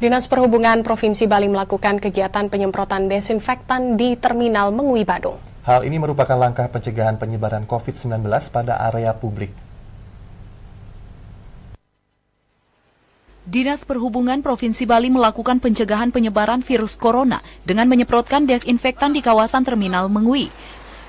Dinas Perhubungan Provinsi Bali melakukan kegiatan penyemprotan desinfektan di Terminal Mengui, Badung. Hal ini merupakan langkah pencegahan penyebaran COVID-19 pada area publik. Dinas Perhubungan Provinsi Bali melakukan pencegahan penyebaran virus corona dengan menyemprotkan desinfektan di kawasan Terminal Mengui.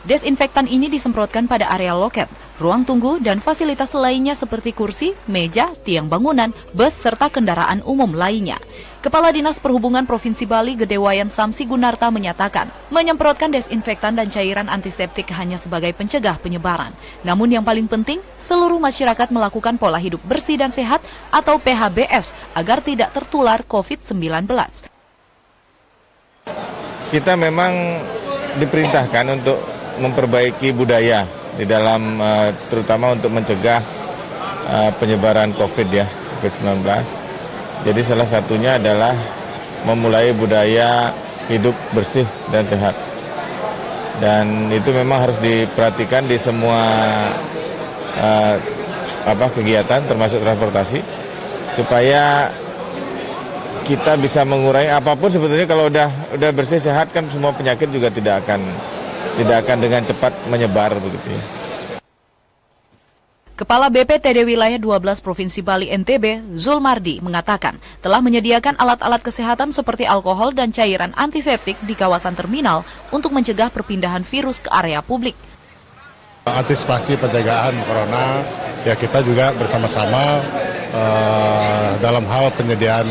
Desinfektan ini disemprotkan pada area loket, ruang tunggu, dan fasilitas lainnya seperti kursi, meja, tiang bangunan, bus, serta kendaraan umum lainnya. Kepala Dinas Perhubungan Provinsi Bali Gedewayan Samsi Gunarta menyatakan, menyemprotkan desinfektan dan cairan antiseptik hanya sebagai pencegah penyebaran. Namun yang paling penting, seluruh masyarakat melakukan pola hidup bersih dan sehat atau PHBS agar tidak tertular COVID-19. Kita memang diperintahkan untuk memperbaiki budaya di dalam terutama untuk mencegah penyebaran COVID-19. Jadi salah satunya adalah memulai budaya hidup bersih dan sehat. Dan itu memang harus diperhatikan di semua kegiatan termasuk transportasi supaya kita bisa mengurangi apapun sebetulnya. Kalau udah bersih sehat kan semua penyakit juga tidak akan dengan cepat menyebar begitu ya. Kepala BPTD Wilayah 12 Provinsi Bali NTB, Zulmardi, mengatakan telah menyediakan alat-alat kesehatan seperti alkohol dan cairan antiseptik di kawasan terminal untuk mencegah perpindahan virus ke area publik. Antisipasi pencegahan corona, ya kita juga bersama-sama dalam hal penyediaan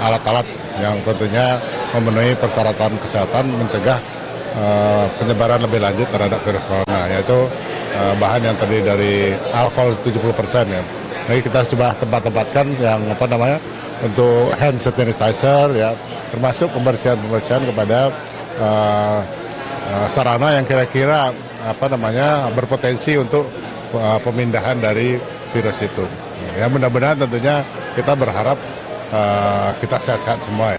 alat-alat yang tentunya memenuhi persyaratan kesehatan mencegah penyebaran lebih lanjut terhadap virus corona, yaitu bahan yang terdiri dari alkohol 70% ya. Jadi kita coba tempatkan yang untuk hand sanitizer ya, termasuk pembersihan kepada sarana yang kira-kira berpotensi untuk pemindahan dari virus itu. Ya mudah-mudahan tentunya kita berharap kita sehat-sehat semua.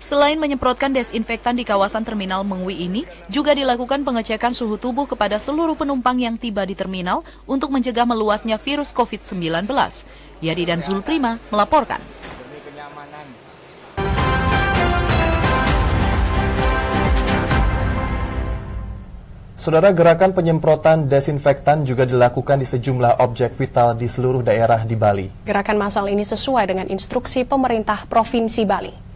Selain menyemprotkan desinfektan di kawasan Terminal Mengui ini, juga dilakukan pengecekan suhu tubuh kepada seluruh penumpang yang tiba di terminal untuk mencegah meluasnya virus COVID-19. Yadi dan Zulprima melaporkan. Saudara, gerakan penyemprotan desinfektan juga dilakukan di sejumlah objek vital di seluruh daerah di Bali. Gerakan massal ini sesuai dengan instruksi pemerintah Provinsi Bali.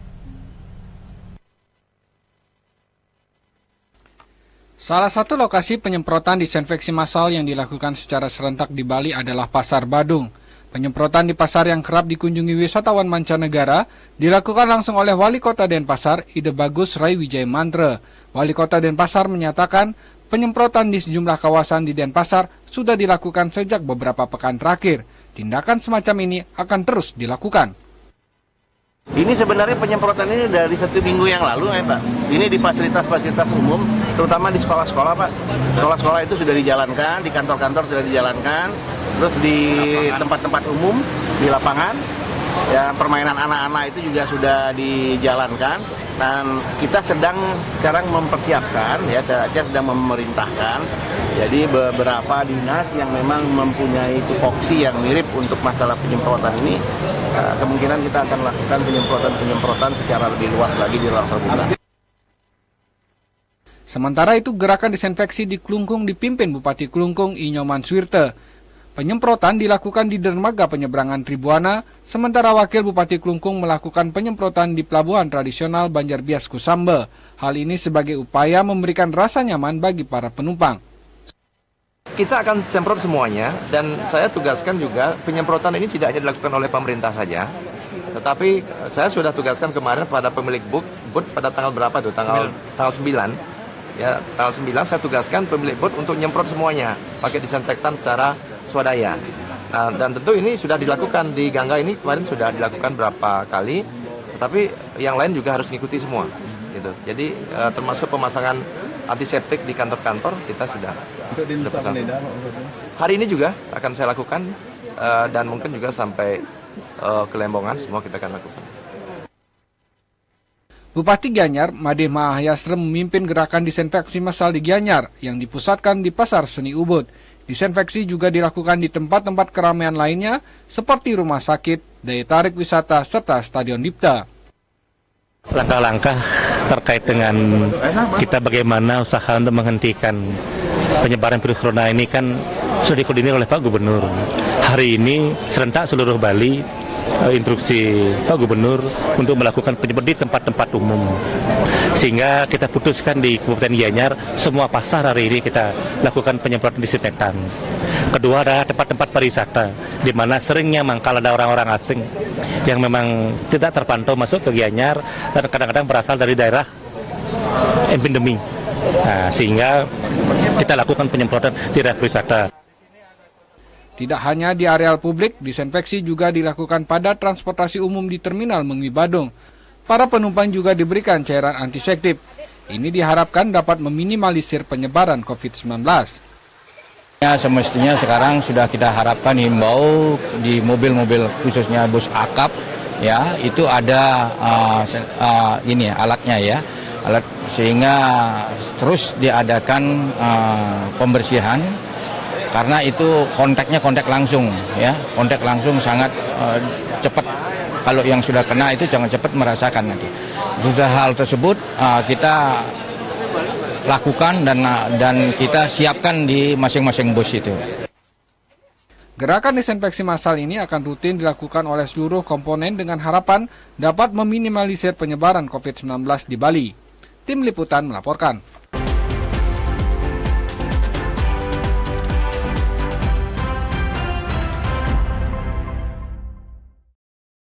Salah satu lokasi penyemprotan disinfeksi massal yang dilakukan secara serentak di Bali adalah Pasar Badung. Penyemprotan di pasar yang kerap dikunjungi wisatawan mancanegara dilakukan langsung oleh Wali Kota Denpasar, Ide Bagus Rai Wijaya Mantra. Wali Kota Denpasar menyatakan penyemprotan di sejumlah kawasan di Denpasar sudah dilakukan sejak beberapa pekan terakhir. Tindakan semacam ini akan terus dilakukan. Ini sebenarnya penyemprotan ini dari 1 minggu yang lalu ya Pak. Ini di fasilitas-fasilitas umum, terutama di sekolah-sekolah Pak. Sekolah-sekolah itu sudah dijalankan, di kantor-kantor sudah dijalankan, terus di tempat-tempat umum, di lapangan, ya permainan anak-anak itu juga sudah dijalankan. Dan kita sedang sekarang mempersiapkan, ya saya sedang memerintahkan, jadi beberapa dinas yang memang mempunyai tupoksi yang mirip untuk masalah penyemprotan ini, kemungkinan kita akan lakukan penyemprotan secara lebih luas lagi di ruang terbuka. Sementara itu, gerakan disinfeksi di Klungkung dipimpin Bupati Klungkung Inyoman Swirte. Penyemprotan dilakukan di dermaga penyeberangan Tribuana, sementara Wakil Bupati Klungkung melakukan penyemprotan di Pelabuhan Tradisional Banjarbias Kusambe. Hal ini sebagai upaya memberikan rasa nyaman bagi para penumpang. Kita akan semprot semuanya, dan saya tugaskan juga penyemprotan ini tidak hanya dilakukan oleh pemerintah saja, tetapi saya sudah tugaskan kemarin pada pemilik booth pada tanggal berapa tuh? Tanggal 9. Ya, tanggal 9 saya tugaskan pemilik booth untuk nyemprot semuanya pakai disinfektan secara swadaya. Nah, dan tentu ini sudah dilakukan di Gangga ini kemarin sudah dilakukan berapa kali, tetapi yang lain juga harus mengikuti semua. Gitu. Jadi termasuk pemasangan antiseptik di kantor-kantor kita sudah. Hari ini juga akan saya lakukan dan mungkin juga sampai ke Lembongan semua kita akan lakukan. Bupati Gianyar, Made Mahayastra memimpin gerakan disinfeksi massal di Gianyar yang dipusatkan di Pasar Seni Ubud. Disinfeksi juga dilakukan di tempat-tempat keramaian lainnya seperti rumah sakit, daya tarik wisata, serta Stadion Dipta. Langkah-langkah terkait dengan kita bagaimana usaha untuk menghentikan penyebaran virus corona ini kan sudah dikoordinir oleh Pak Gubernur. Hari ini serentak seluruh Bali, instruksi Pak Gubernur untuk melakukan penyemprotan di tempat-tempat umum. Sehingga kita putuskan di Kabupaten Gianyar, semua pasar hari ini kita lakukan penyemprotan disinfektan. Kedua adalah tempat-tempat pariwisata, di mana seringnya mangkal ada orang-orang asing yang memang tidak terpantau masuk ke Gianyar dan kadang-kadang berasal dari daerah endemi. Nah, sehingga kita lakukan penyemprotan di daerah wisata. Tidak hanya di areal publik, disinfeksi juga dilakukan pada transportasi umum di Terminal Mengwi Badung. Para penumpang juga diberikan cairan antiseptik. Ini diharapkan dapat meminimalisir penyebaran COVID-19. Ya, semestinya sekarang sudah kita harapkan himbau di mobil-mobil khususnya bus akap, ya itu ada alatnya ya, alat sehingga terus diadakan pembersihan. Karena itu kontak langsung ya, kontak langsung sangat cepat. Kalau yang sudah kena itu jangan cepat merasakan nanti. Sudah hal tersebut kita lakukan dan kita siapkan di masing-masing bus itu. Gerakan disinfeksi massal ini akan rutin dilakukan oleh seluruh komponen dengan harapan dapat meminimalisir penyebaran COVID-19 di Bali. Tim Liputan melaporkan.